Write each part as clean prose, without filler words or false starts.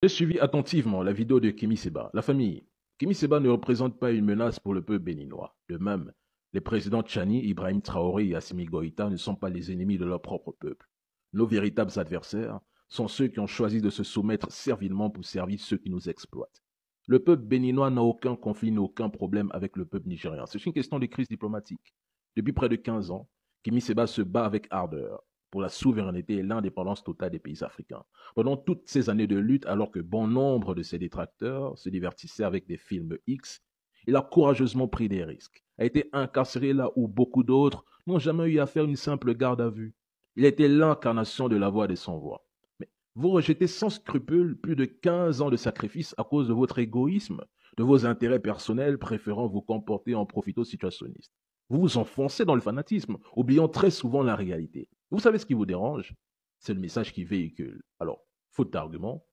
J'ai suivi attentivement la vidéo de Kémy Séba. La famille. Kémy Séba ne représente pas une menace pour le peuple béninois. De même, les présidents Tchani, Ibrahim Traoré et Assimi Goïta ne sont pas les ennemis de leur propre peuple. Nos véritables adversaires sont ceux qui ont choisi de se soumettre servilement pour servir ceux qui nous exploitent. Le peuple béninois n'a aucun conflit, n'a aucun problème avec le peuple nigérien. C'est une question de crise diplomatique. Depuis près de 15 ans, Kémy Séba se bat avec ardeur pour la souveraineté et l'indépendance totale des pays africains. Pendant toutes ces années de lutte, alors que bon nombre de ses détracteurs se divertissaient avec des films X, il a courageusement pris des risques, a été incarcéré là où beaucoup d'autres n'ont jamais eu à faire une simple garde à vue. Il était l'incarnation de la voix des sans-voix. Mais vous rejetez sans scrupule plus de 15 ans de sacrifice à cause de votre égoïsme, de vos intérêts personnels, préférant vous comporter en profito-situationniste. Vous vous enfoncez dans le fanatisme, oubliant très souvent la réalité. Vous savez ce qui vous dérange? C'est le message qu'il véhicule. Alors, faute d'argument,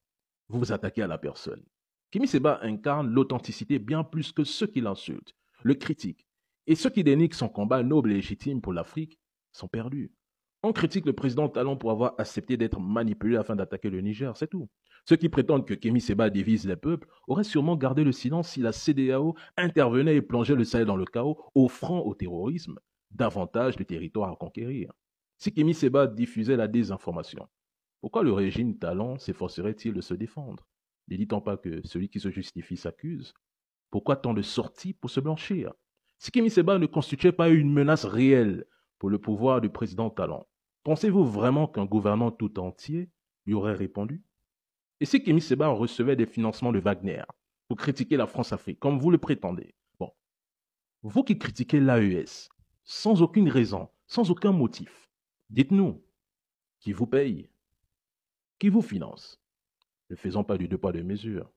vous vous attaquez à la personne. Kimi Seba incarne l'authenticité bien plus que ceux qui l'insultent, le critiquent. Et ceux qui dénigrent son combat noble et légitime pour l'Afrique sont perdus. On critique le président Talon pour avoir accepté d'être manipulé afin d'attaquer le Niger, c'est tout. Ceux qui prétendent que Kémy Seba divise les peuples auraient sûrement gardé le silence si la CEDEAO intervenait et plongeait le Sahel dans le chaos, offrant au terrorisme davantage de territoires à conquérir. Si Kémy Seba diffusait la désinformation, pourquoi le régime Talon s'efforcerait-il de se défendre? Ne dit-on pas que celui qui se justifie s'accuse? Pourquoi tant de sorties pour se blanchir? Si Kémy Seba ne constituait pas une menace réelle pour le pouvoir du président Talon, pensez-vous vraiment qu'un gouvernement tout entier lui aurait répondu? Et si Kémy Seba recevait des financements de Wagner pour critiquer la France-Afrique, comme vous le prétendez, bon, vous qui critiquez l'AES, sans aucune raison, sans aucun motif, dites-nous, qui vous paye? Qui vous finance? Ne faisons pas du deux poids deux mesures.